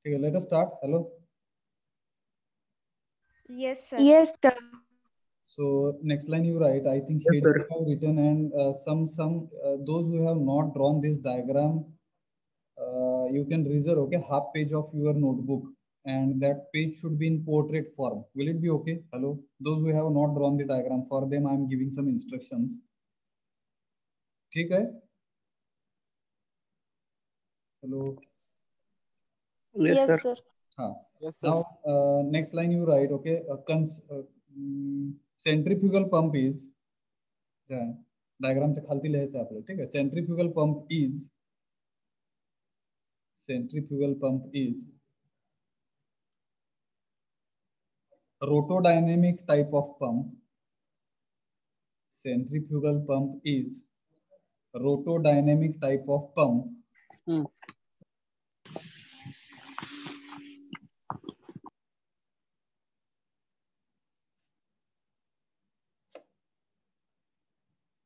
ठीक है, let us start. Hello. Yes, sir. Yes, sir. So next line you write. I think Yes, head sir. you have written, and some those who have not drawn this diagram, you can reserve, okay, half page of your notebook, and that page should be in portrait form. Will it be okay? Hello. Those who have not drawn the diagram, for them I am giving some instructions. ठीक है? Hello. Yes, Yes, sir. sir. हाँ. Yes, sir. Now next line you write, okay, centrifugal pump is, डायग्रामच्या खालती लिहायचं आपल्याला, ठीक आहे. Centrifugal pump is rotodynamic type of pump. Centrifugal pump is rotodynamic type of pump.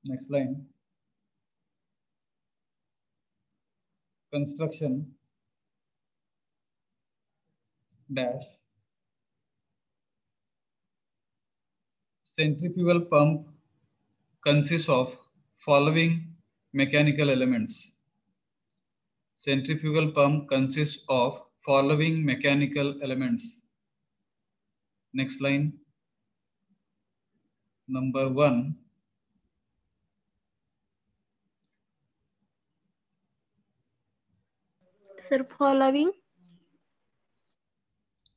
Next line. Construction dash centrifugal pump consists of following mechanical elements. Centrifugal pump consists of following mechanical elements. Next line. Number 1. Sir, following.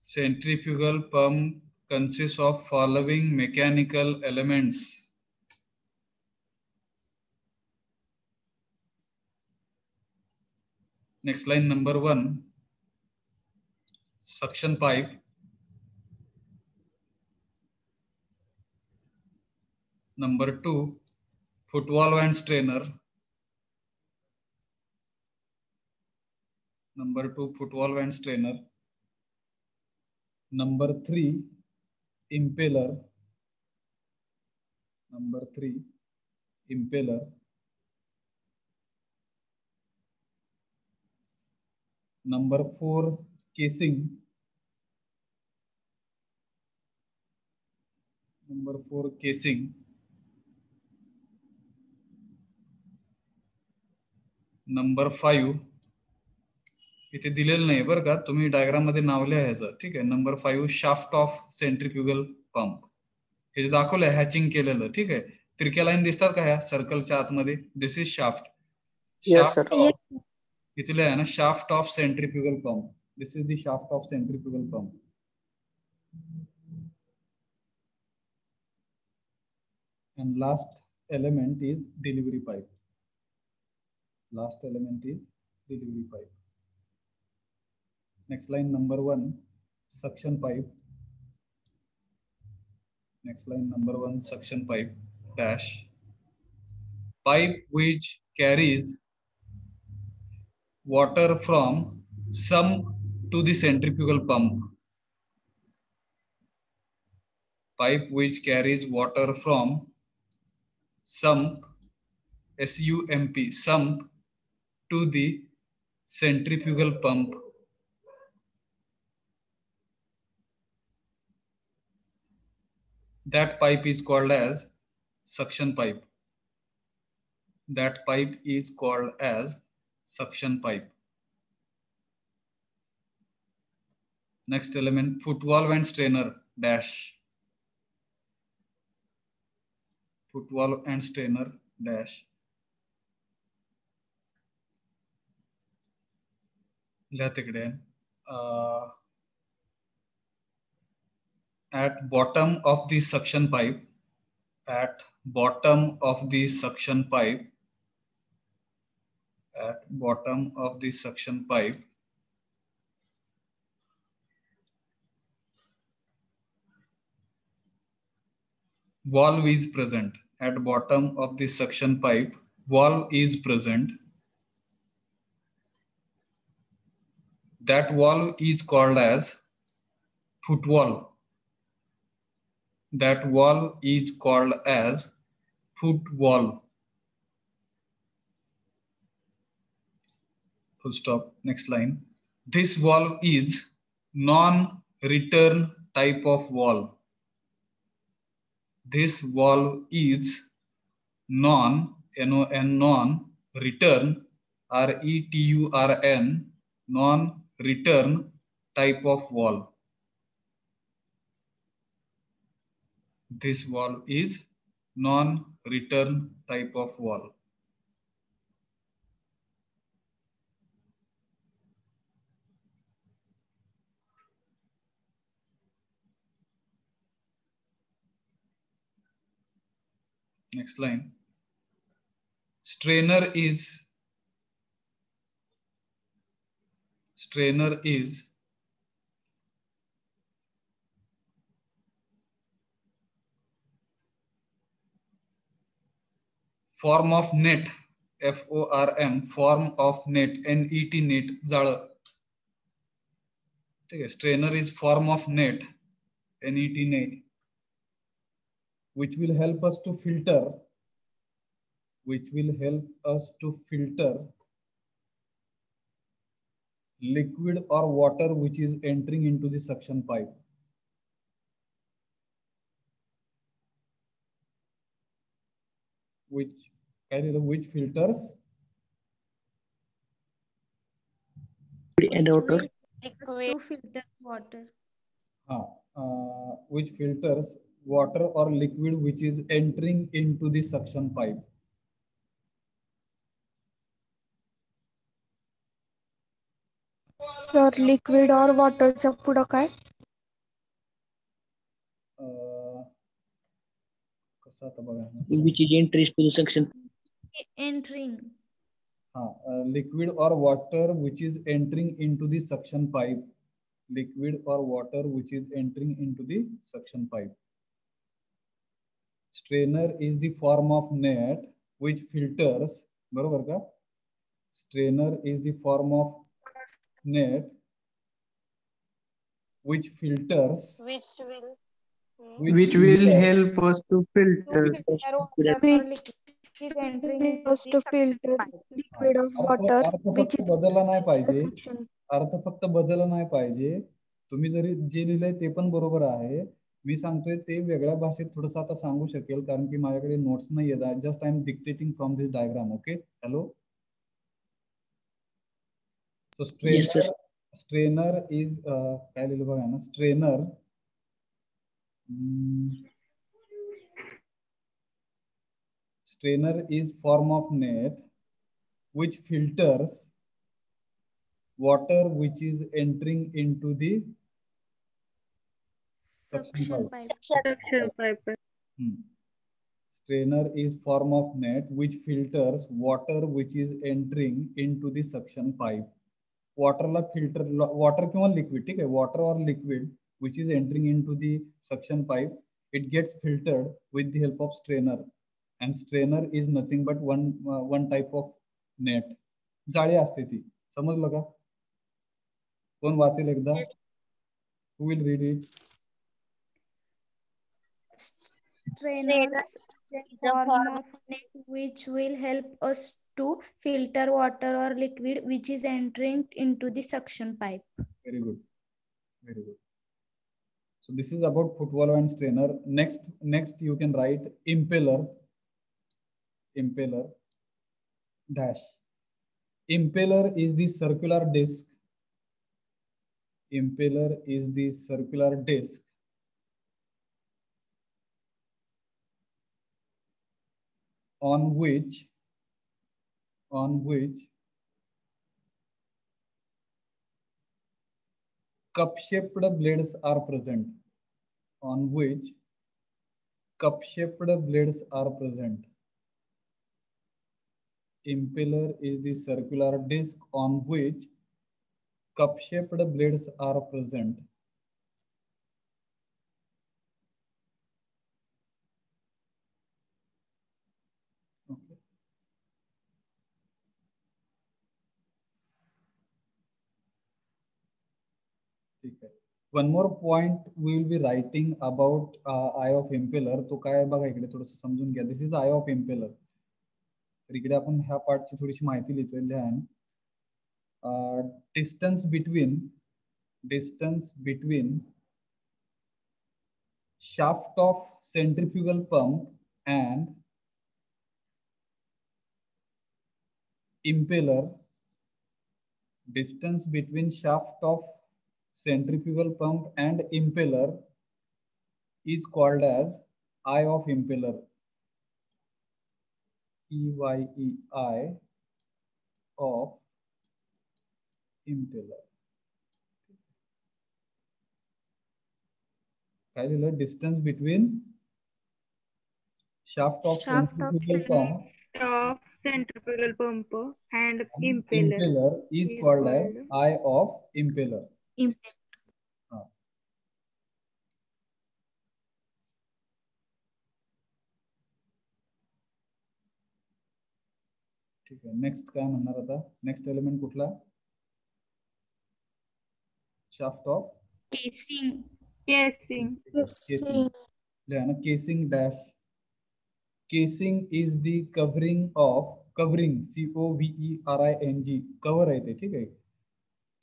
Centrifugal pump consists of following mechanical elements. Next line, number 1. Suction pipe. Number 2. Foot valve and strainer. Number 2. Foot valve and strainer. Number 3. Impeller. Number 3. Impeller. Number 4. Casing. Number 4. Casing. Number 5. इथे दिलेलं नाही बरं का, तुम्ही diagram मध्ये नाव लिहायचं, ठीक आहे. Number 5 shaft of centrifugal pump. हे जे दाखवलंय हॅचिंग केलेलं, ठीक आहे. तिरक्या लाईन दिसतात का ह्या सर्कलच्या आतमध्ये? This is shaft. Shaft of, इथे लिहाय ना, shaft of centrifugal pump. This is the shaft of centrifugal pump. And last element is delivery pipe. Last element is delivery pipe. Next line, number 1, suction pipe. Next line, number 1, suction pipe dash. Pipe which carries water from sump to the centrifugal pump. Pipe which carries water from sump, S-U-M-P, sump to the centrifugal pump. That pipe is called as suction pipe. That pipe is called as suction pipe. Next element, foot valve and strainer dash. Foot valve and strainer dash. At bottom of the suction pipe, at bottom of the suction pipe, at bottom of the suction pipe, valve is present. At bottom of the suction pipe, valve is present. That valve is called as foot valve. That valve is called as foot valve. Full stop. Next line. This valve is non-return type of valve. This valve is non-return, RETURN, non-return type of valve. This valve is non-return type of valve. Next line. Strainer is form of net, FORM, form of net, NET, net, जाळं. ठीक आहे. Strainer is form of net, NET, net, which will help us to filter liquid or water which is entering into the suction pipe. Which filters And water. To filter water. Which filters water or liquid which is entering into the suction pipe. Sir, liquid or water च्या पुढं काय? कसं आता बघा. Which is entries to the section. Entering. Liquid or water which is entering into the suction pipe. Liquid or water which is entering into the suction pipe. Strainer is the form of net which filters, बरोबर का? Strainer is the form of net which filters, which will help us to filter Which helps to filter liquid of water earth which फक्त बदलला नाही is पाहिजे. suction. अर्थ फक्त बदलला नाही पाहिजे. तुम्ही जरी जे लिहिलंय ते पण बरोबर आहे. मी सांगतोय ते वेगळ्या भाषेत थोडंसं आता सांगू शकेल कारण की माझ्याकडे नोट्स नाही आहेत. Just I am dictating from this diagram. Okay, hello. So strainer is काय लिहिलं बघा ना. Strainer is form of net which filters water which is entering into the suction pipe. Strainer is form of net which filters water which is entering into the suction pipe. Water La filter, water किंवा liquid, ठीक आहे. Water or liquid which is entering into the suction pipe, it gets filtered with the help of strainer. And strainer is nothing but one type of net. जाळी असते ती. समजलं का? कोण वाचेल एकदा? Who will read it? Strainers form of net which will help us to filter water or liquid which is entering into the suction pipe. Very good. Very good. So this is about foot valve and strainer. Next you can write impeller dash. Impeller is the circular disc. Impeller is the circular disc on which cup-shaped blades are present. On which cup-shaped blades are present. Impeller is the circular disc on which cup-shaped blades are present. Okay. Okay. One more point we will be writing about eye of impeller. तो काय बघा इकडे थोडंसं समजून घ्या. This is eye of impeller. तर इकडे आपण ह्या पार्टची थोडीशी माहिती लिहितोय. ध्यान. distance between shaft of centrifugal pump and impeller, distance between shaft of centrifugal pump and impeller is called as eye of impeller. EYEI of impeller. काय लिहिलं? Distance between shaft of centrifugal pump of centrifugal pump and and impeller impeller is called as eye of impeller. हाँ. ठीक आहे. Next काय म्हणणार आता? Next element कुठला? Shaft of Casing. casing. casing. लिहा ना, casing dash. Casing is the covering of covering, COVERING, cover आहे ते, ठीक आहे.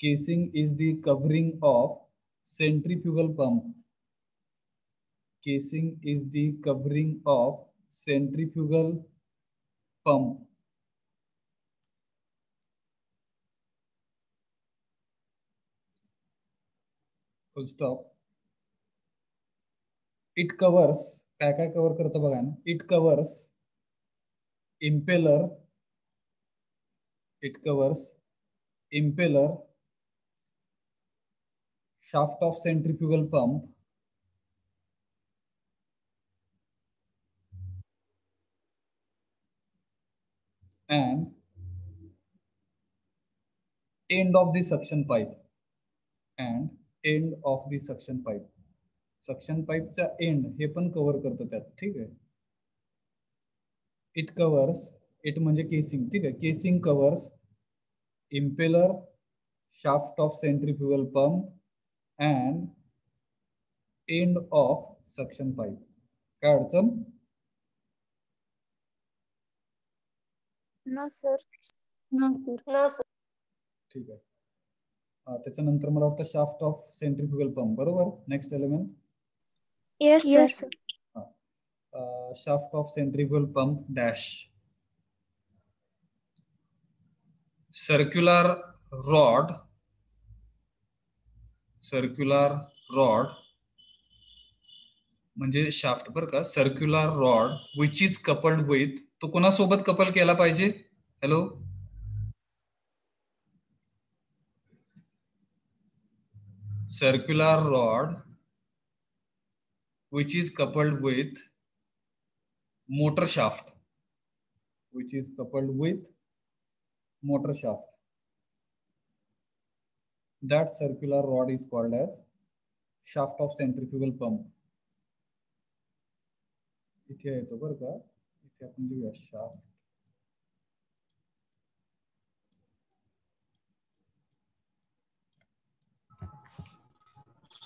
Casing is the covering of centrifugal pump. Casing is the covering of centrifugal pump. Full stop. It covers, काय काय cover करतं बघा ना. It covers impeller, shaft of centrifugal pump, and end of the suction pipe. Suction पाईपचा end हे पण cover करतो त्यात, ठीक आहे. इट कव्हर्स, इट म्हणजे केसिंग, ठीक आहे. Casing covers impeller, shaft of centrifugal pump and end of suction pipe. काय अडचण? No, sir. ठीक आहे. त्याच्यानंतर मला वाटतं शाफ्ट ऑफ सेंट्रिफ्युगल पंप, बरोबर. Next element. Yes, sir. Shaft of centrifugal pump dash. Circular rod म्हणजे शाफ्ट बर का. Circular rod which is coupled with, तो कोणासोबत कपल केला पाहिजे? Hello, circular rod which is coupled with motor shaft, that circular rod is called as shaft of centrifugal pump. इथे येतो बरं का. इथे आपण लिहूया shaft.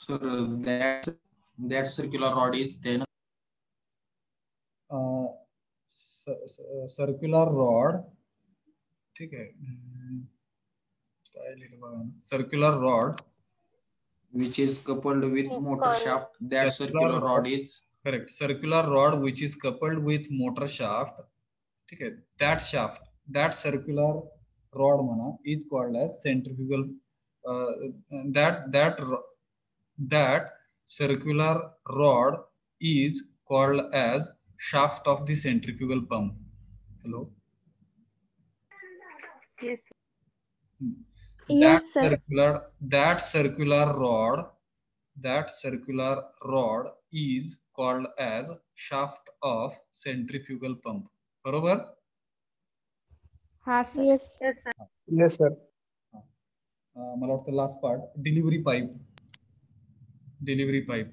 So that circular rod is then circular rod, ठीक आहे. काय लिहिलं बघा. Circular rod which is coupled with motor shaft. That circular rod is correct. Circular rod which is coupled with motor shaft, ठीक आहे. that circular rod म्हणा is called as centrifugal. That circular rod is called as shaft of the centrifugal pump. Hello. Yes. Yes, sir. That circular rod is called as shaft of centrifugal pump. बरोबर? हाँ, sir. Yes, sir. Yes, sir. मला वाटतं last part, delivery pipe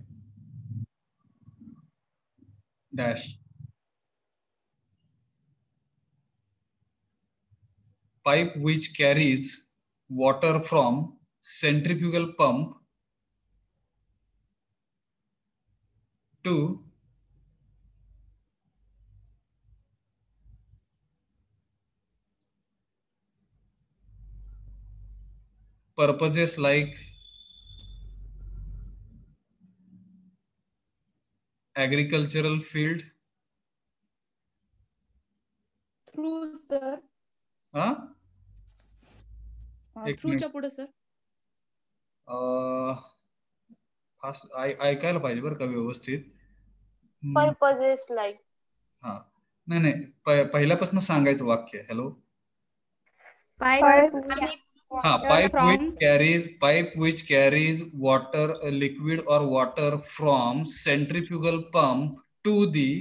dash. Pipe which carries water from centrifugal pump to purposes like agricultural field. Through sir हा थ्रूच्या पुढे sir ऐकायला पाहिजे बरं का व्यवस्थित. Purposes like. हा नाही नाही पहिल्यापासून सांगायचं वाक्य. हॅलो Pipe हा pipe which carries water, liquid or water from centrifugal pump to the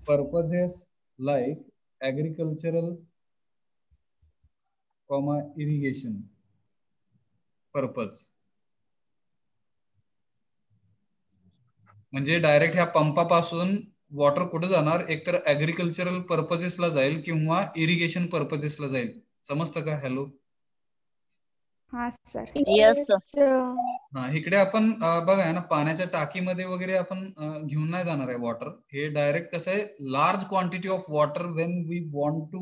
purposes like agricultural, irrigation purpose. म्हणजे डायरेक्ट ह्या पंपापासून वॉटर कुठे जाणार, एकतर ऍग्रिकल्चरल पर्पजेसला जाईल किंवा इरिगेशन पर्पजेसला जाईल. समजतं का? हॅलो हा सर. Yes sir. हा इकडे आपण बघा ना पाण्याच्या टाकीमध्ये वगैरे आपण घेऊन नाही जाणार आहे वॉटर. हे डायरेक्ट कसं आहे, large quantity of water when we want to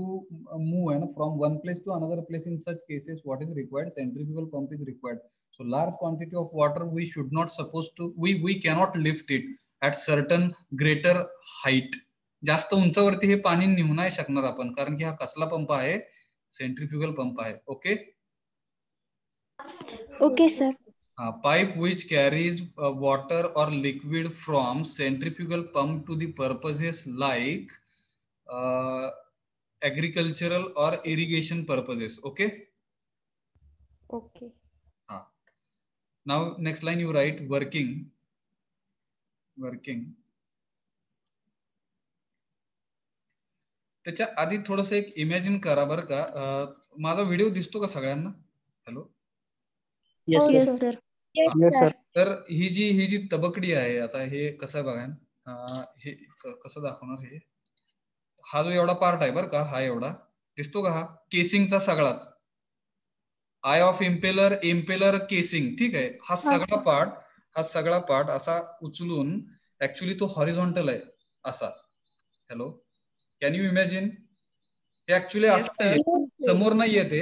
move आहे ना from one place to another place. In such cases what is required, centrifugal pump is required. So large quantity of water we should not supposed to, we cannot lift it at certain greater height. जास्त उंचावरती हे पाणी नेऊ नाही शकणार आपण, कारण की हा कसला पंप आहे, सेंट्रिफ्युगल पंप आहे. Okay okay sir. pipe which carries water or liquid from centrifugal pump to the purposes like agricultural or irrigation purposes. Okay. Okay. Now next line you write working. त्याच्या आधी थोडस एक imagine करा बरं का. माझा video दिसतो का सगळ्यांना? Hello Yes sir. Yes sir. तर ही जी तबकडी आहे, आता हे कसं आहे बघा, हे कसं दाखवणार. हे हा जो एवढा पार्ट आहे बरं का, हा एवढा दिसतो का, हा केसिंगचा सगळाच, आय ऑफ इम्पेलर केसिंग. ठीक आहे. हा सगळा पार्ट असा उचलून ऍक्च्युली तो हॉरिझॉन्टल आहे असा. Hello can you imagine? हे ऍक्च्युली असं समोर नाही येते,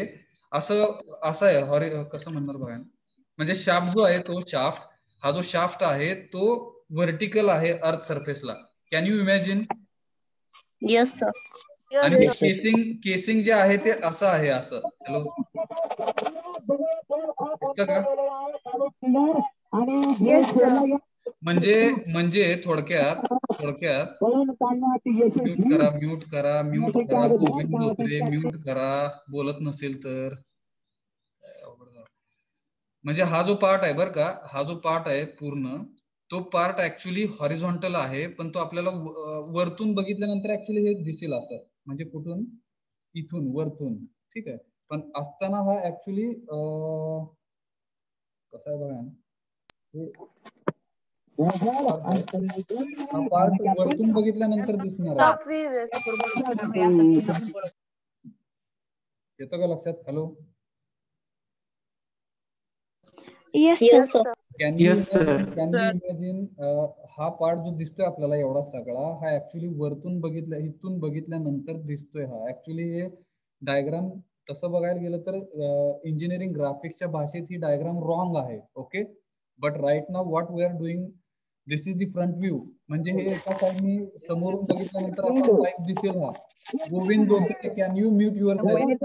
असं आहे. कसं म्हणणार बघा, म्हणजे शाफ्ट जो आहे तो हा जो शाफ्ट आहे तो व्हर्टिकल आहे अर्थ सरफेसला. Can you imagine? Yes sir. आणि केसिंग जे आहे ते असं आहे, असं. हॅलो म्हणजे थोडक्यात म्यूट करा गोविंद धोत्रे, म्यूट करा बोलत नसेल तर. म्हणजे हा जो पार्ट आहे बरं का, हा जो पार्ट आहे पूर्ण, तो पार्ट ऍक्च्युली हॉरिझॉन्टल आहे, पण तो आपल्याला वरतून बघितल्यानंतर ऍक्च्युली हे दिसेल असं, म्हणजे कुठून, इथून वरतून. ठीक आहे. पण असताना हा ऍक्च्युली कसा आहे बघा, हा पार्ट वरतून बघितल्यानंतर दिसणार आहे. येतं का लक्षात? Hello Yes sir. Can you imagine हा पार्ट जो दिसतोय आपल्याला एवढा सगळा, हा ऍक्च्युली वरतून इथून बघितल्यानंतर दिसतोय. हा ऍक्च्युली हे डायग्राम तसं बघायला गेलं तर इंजिनिअरिंग ग्राफिक्सच्या भाषेत ही डायग्राम रॉंग आहे. Okay, but right now what we are doing, this is the front view. म्हणजे हे एका साईडनी समोरून बघितल्यानंतर असा पाईप दिसेल. हा Govind Dhotre, can you mute your self?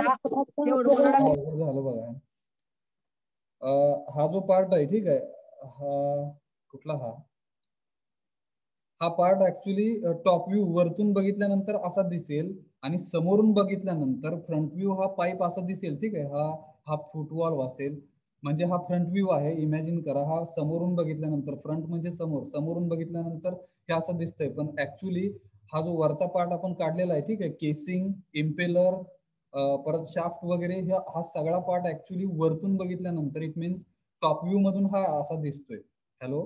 झालं बघा. हा जो पार्ट आहे, ठीक आहे, कुठला हा पार्ट ऍक्च्युली टॉप व्ह्यू वरतून बघितल्यानंतर असा दिसेल, आणि समोरून बघितल्यानंतर फ्रंट व्ह्यू हा पाईप असा दिसेल. ठीक आहे. हा फुटवॉल असेल, म्हणजे हा फ्रंट व्ह्यू आहे. इमॅजिन करा, हा समोरून बघितल्यानंतर, फ्रंट म्हणजे समोरून बघितल्यानंतर हे असं दिसतंय, पण ऍक्च्युली हा जो वरचा पार्ट आपण काढलेला आहे, ठीक आहे, केसिंग, इम्पेलर, परत शाफ्ट वगैरे, हा सगळा पार्ट ऍक्च्युली वरतून बघितल्यानंतर इट मीन्स टॉप व्ह्यू मधून हा असा दिसतोय. हॅलो,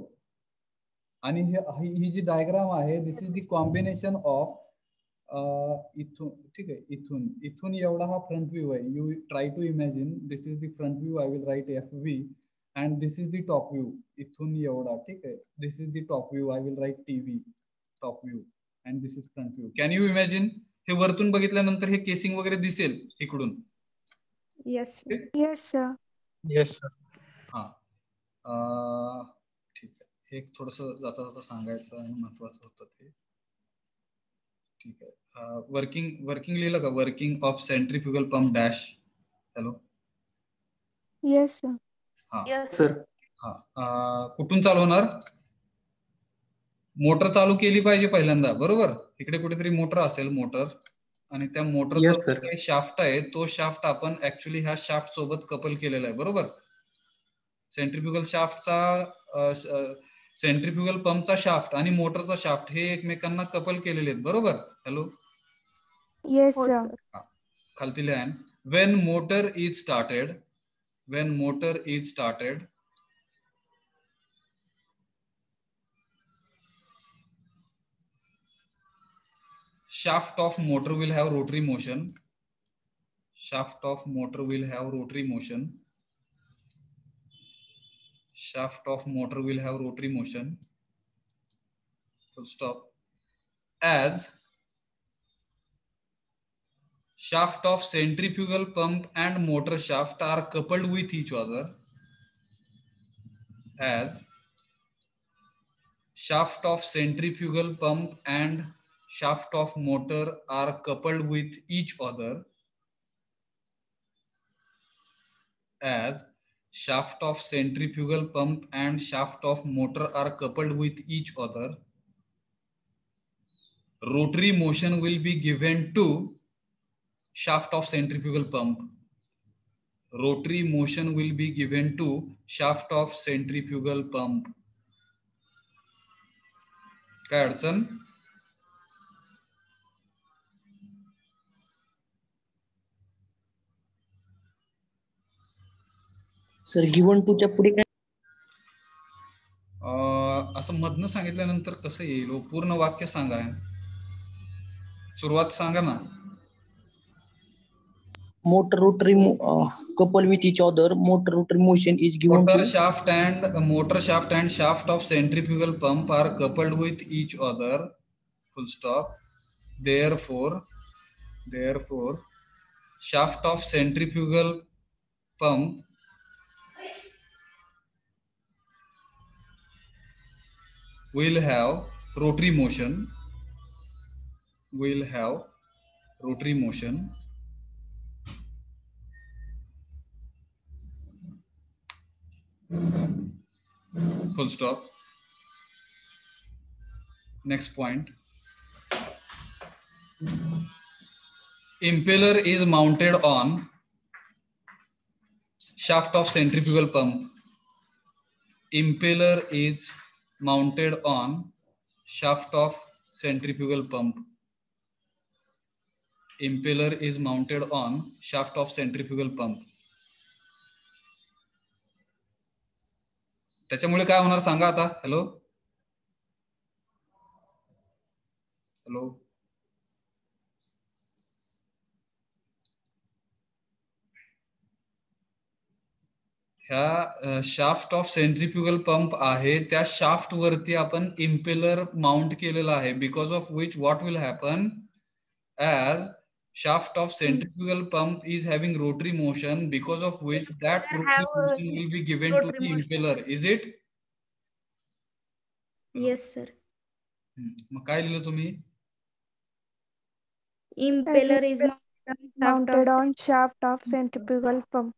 आणि ही जी डायग्राम आहे, this is the combination of इथून, ठीक आहे, इथून एवढा हा फ्रंट व्ह्यू आहे. You try to imagine, this is the front view, I will write FV, and this is the top view. इथून एवढा, ठीक आहे, this is the top view, I will write TV, top view, and this is front view. Can you imagine? हे वरतून बघितल्यानंतर हे casing वगैरे दिसेल इकडून. Yes. Yes, sir. Yes, sir. हा ठीक आहे. एक थोडस जाता जाता सांगायचं आणि महत्वाचं होतं ते. ठीक आहे. वर्किंग लिहिलं का? Working of centrifugal pump dash. Hello. Yes, sir. हा Yes. Sir. हा कुठून चालू होणार? मोटर चालू केली पाहिजे पहिल्यांदा, बरोबर. इकडे कुठेतरी मोटर असेल, मोटर, आणि त्या मोटरचा Yes, sir. जो काही शाफ्ट आहे तो शाफ्ट आपण ऍक्च्युली ह्या शाफ्ट सोबत कपल केलेला आहे, बरोबर. सेंट्रीफ्युगल शाफ्टचा सेंट्रीफ्युगल पंपचा शाफ्ट आणि मोटरचा शाफ्ट हे एकमेकांना कपल केलेले आहेत, बरोबर. हॅलो. Yes, हो, sir. sir. खालती लिहा. when motor is started shaft of motor will have rotary motion. Shaft of motor will have rotary motion. Shaft of motor will have rotary motion. Full stop. As shaft of centrifugal pump and motor shaft are coupled with each other. As shaft of centrifugal pump and shaft of motor are coupled with each other. As shaft of centrifugal pump and shaft of motor are coupled with each other, rotary motion will be given to shaft of centrifugal pump. Rotary motion will be given to shaft of centrifugal pump. काय अडचण? Sir given टूच्या पुढे काय? असं मधनं सांगितल्यानंतर कसं येईल? पूर्ण वाक्य सांगा. सुरुवात सांगा ना. Motor rotary couple with each other. Motor rotary motion is given Motor to shaft and shaft of centrifugal pump are coupled with each other. Full stop. Therefore, shaft of centrifugal pump will have rotary motion. Full stop. Next point. Impeller is mounted on shaft of centrifugal pump. Impeller is mounted on shaft of centrifugal pump. Impeller is mounted on shaft of centrifugal pump. त्याच्यामुळे काय होणार सांगा आता. Hello. ह्या shaft of centrifugal pump आहे त्या shaft वरती आपण impeller mount केलेला आहे. Because of which what will happen, as shaft of centrifugal pump is having rotary motion, because of which that rotary motion will be given to the impeller. Is it? Yes, sir. मग काय लिहिलं तुम्ही? Impeller is Mounted on shaft of centrifugal pump.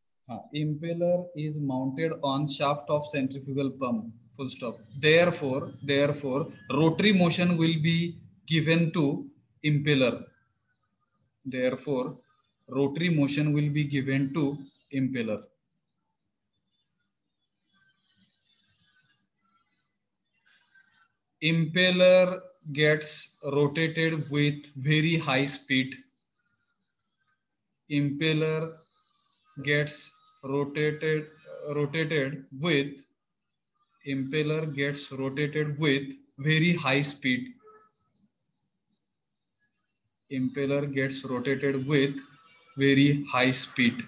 Impeller is mounted on shaft of centrifugal pump. Full stop. Therefore, rotary motion will be given to impeller. Therefore, rotary motion will be given to impeller. Impeller gets rotated with very high speed. Impeller gets rotated with very high speed. Impeller gets rotated with very high speed.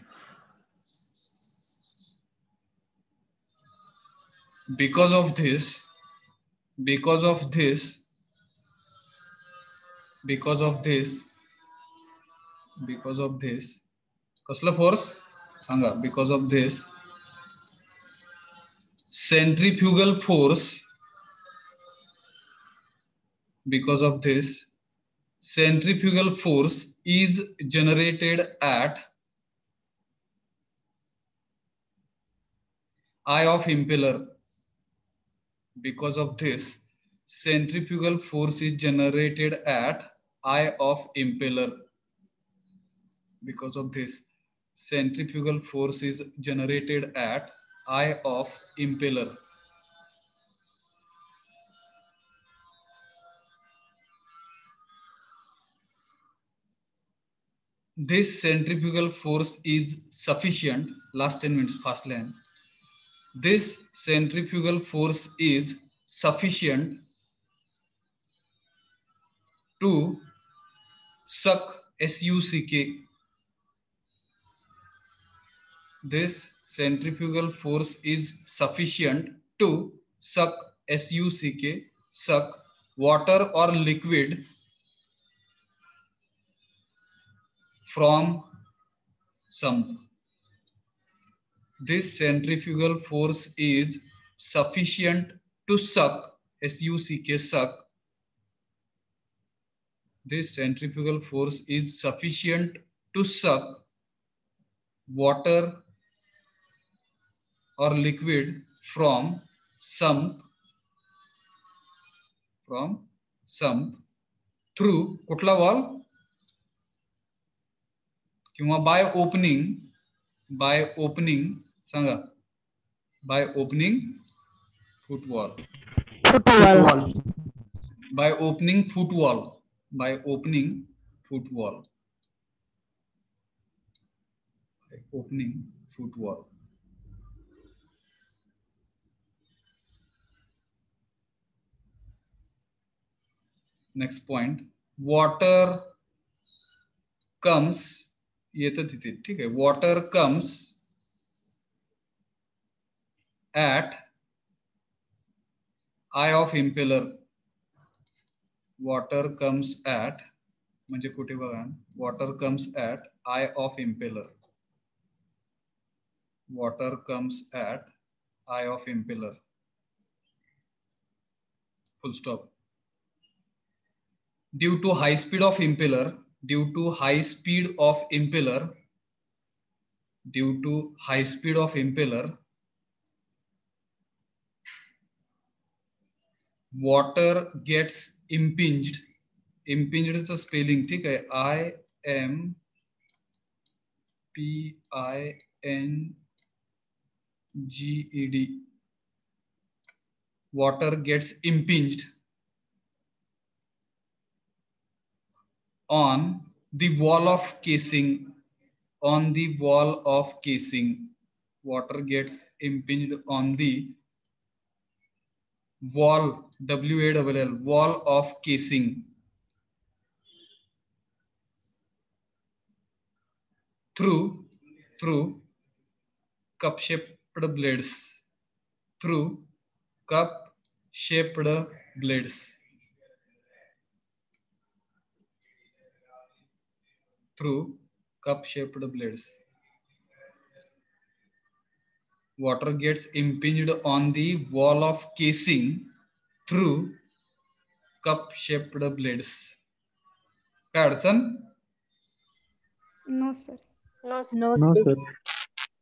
Because of this कसलं force? Sanga. Because of this centrifugal force, because of this centrifugal force is generated at eye of impeller. Because of this centrifugal force is generated at eye of impeller. Because of this centrifugal force is generated at eye of impeller. This centrifugal force is sufficient. Last 10 minutes, fast line. This centrifugal force is sufficient to suck, S-U-C-K. This centrifugal force is sufficient to suck, S-U-C-K, suck water or liquid from sump. This centrifugal force is sufficient to suck, S-U-C-K, suck. This centrifugal force is sufficient to suck water or liquid from sump through कुठला wall किंवा by opening Sanga, by opening foot wall. By opening foot wall. By opening foot wall. By opening foot wall. Next point, water comes, येतं तिथे, ठीक आहे. Water comes at eye of impeller. Water comes at, म्हणजे कुठे बघा, water comes at eye of impeller. Water comes at eye of impeller. Full stop. Due to high speed of impeller, due to high speed of impeller, due to high speed of impeller, water gets impinged. Impinged is the spelling, ठीक है, I-M-P-I-N-G-E-D. Water gets impinged on the wall of casing. On the wall of casing. Water gets impinged on the wall, W-A-L-L, wall of casing. Through cup-shaped blades. Through cup-shaped blades. Through cup-shaped blades. Water gets impinged on the wall of casing through cup-shaped blades. काय अडचण? No, sir. No, No, sir.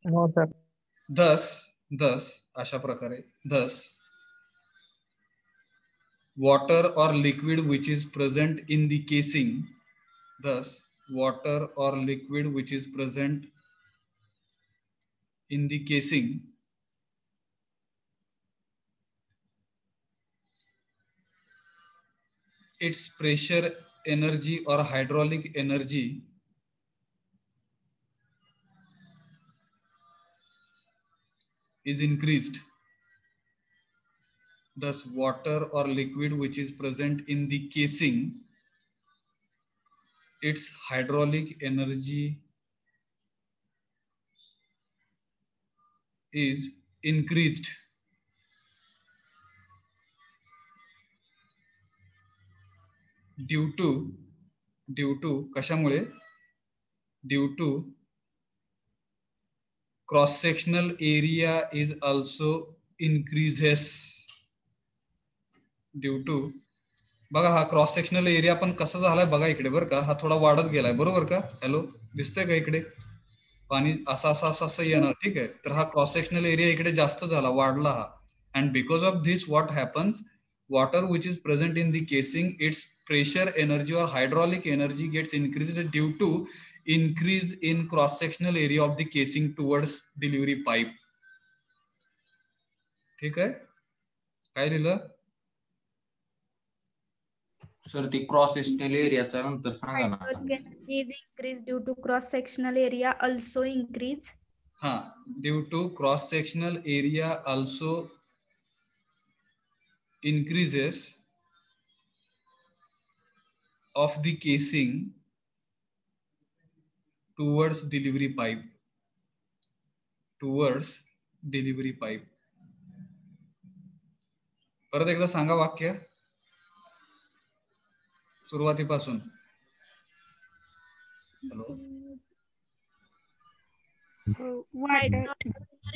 No, sir. Thus, अशा प्रकारे, thus, water or liquid which is present in the casing, thus, water or liquid which is present in the casing its pressure energy or hydraulic energy is increased. Thus, water or liquid which is present in the casing, its hydraulic energy is increased. Due to कशामुळे? Due to cross sectional area is also increases due to, बघा हा cross sectional area पण कसा झालाय बघा इकडे बरं का, हा थोडा वाढत गेलाय बरोबर का, हॅलो दिसतंय का इकडे पाणी असं येणार, ठीक आहे. तर हा क्रॉस सेक्शनल एरिया इकडे जास्त झाला, वाढला हा. And because of this what happens, water which is present in the casing, its pressure energy or hydraulic energy gets increased due to increase in cross sectional area of the casing towards delivery pipe. ठीक आहे, काय लिहिलं sir ती cross sectional एरियाचा नंतर सांगा ना. Hydraulic energy is increased due to cross sectional area also increase. हा, due to cross sectional area also increases of the casing towards delivery pipe. परत एकदा सांगा वाक्य सुरुवातीपासून. Hello,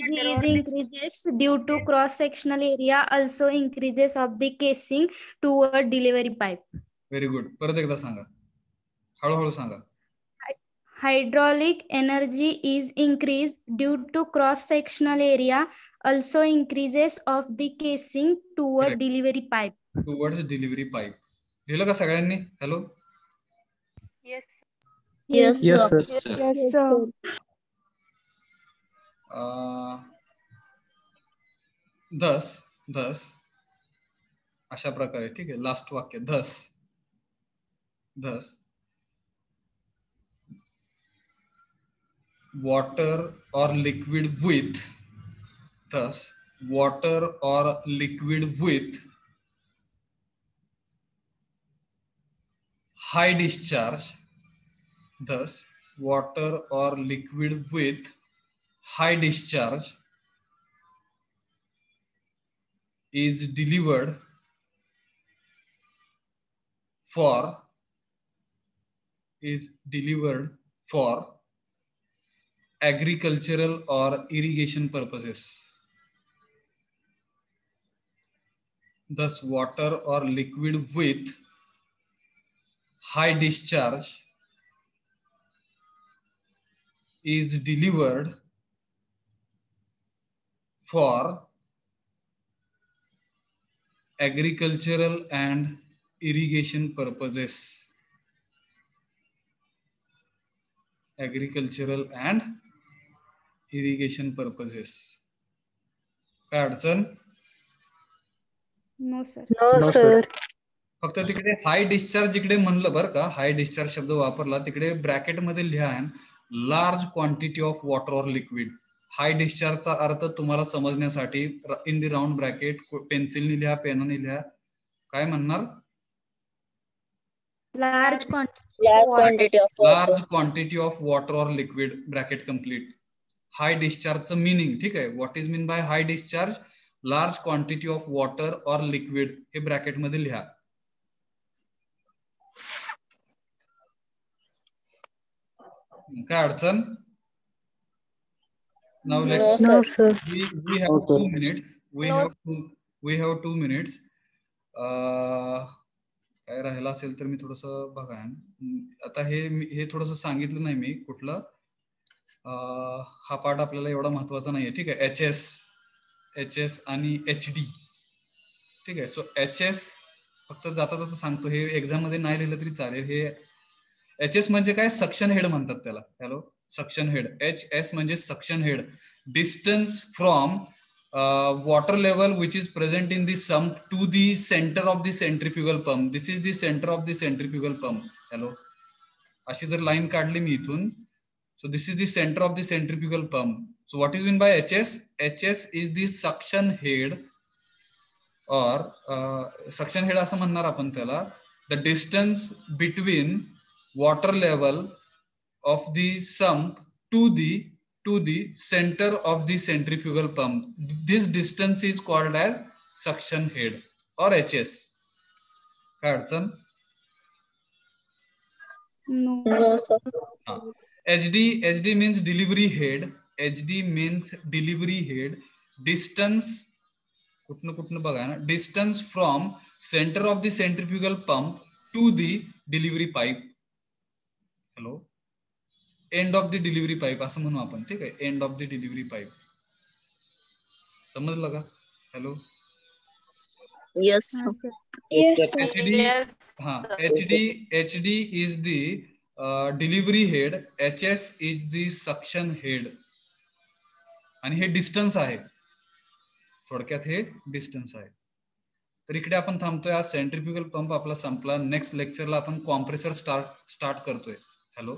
Energy is increases due to cross sectional area also increases of the casing toward delivery pipe. Very good. परत एकदा सांगा, हळूहळू सांगा. Hydraulic energy is increased due to cross sectional area also increases of the casing toward Correct. delivery pipe. Towards delivery pipe. लिहिलं का सगळ्यांनी? Hello, Yes, Yes, sir. sir. Yes, sir. thus अशा प्रकारे, ठीक आहे. लास्ट वाक्य thus water or liquid with high discharge, thus water or liquid with high discharge is delivered for agricultural or irrigation purposes. Thus water or liquid with high discharge is delivered for agricultural and irrigation purposes. काय अडचण? No, sir. No, sir. फक्त तिकडे हाय discharge जिकडे म्हणलं बरं का, हाय discharge शब्द वापरला तिकडे ब्रॅकेट मध्ये लिहा large quantity of water or liquid. High डिस्चार्जचा अर्थ तुम्हाला समजण्यासाठी इन दी राऊंड ब्रॅकेट पेन्सिलने लिहा, पेनाने लिहा. काय म्हणणार? Large quantity. Large quantity of water. Large quantity of water or liquid, bracket complete. High डिस्चार्जचं मिनिंग, ठीक आहे. What is mean by high discharge? Large quantity of water or liquid, हे ब्रॅकेट मध्ये लिहा. काय अडचण? Now No, let's sir. we have 2 minutes. We have 2 minutes. काय राहिलं असेल तर मी थोडस बघा. आता हे थोडस सांगितलं नाही मी कुठलं. हा पार्ट आपल्याला एवढा महत्वाचा नाहीये, ठीक आहे. HS आणि HD, ठीक आहे. सो HS फक्त जाता जाता सांगतो, हे एक्झाम मध्ये नाही लिहिलं तरी चालेल. हे HS म्हणजे काय? सक्शन हेड म्हणतात त्याला. Hello, suction head. HS म्हणजे suction head. Distance from water level which is present in the sump to the center of the centrifugal pump. This is the center of the centrifugal pump. Hello, अशी जर line काढली मी इथून, so this is the center of the centrifugal pump. So what is meant by HS? HS is the suction head or suction head असं म्हणणार आपण त्याला. The distance between water level of the sump to the center of the centrifugal pump. This distance is called as suction head or HS. काय अडचण? No. No, sir. HD means delivery head. HD means delivery head. Distance कुठनं बघा ना, distance from centre of the centrifugal pump to the delivery pipe. Hello, end of the delivery pipe असं म्हणू आपण. ठीक आहे, end of the delivery pipe. समजलं का? Hello, Yes. HD is the delivery head, HS is the suction head. आणि हे distance आहे, थोडक्यात हे डिस्टन्स आहे. तर इकडे आपण थांबतोय. आज सेंट्रिफ्युगल पंप आपला संपला. नेक्स्ट लेक्चरला आपण कॉम्प्रेसर स्टार्ट करतोय. हॅलो.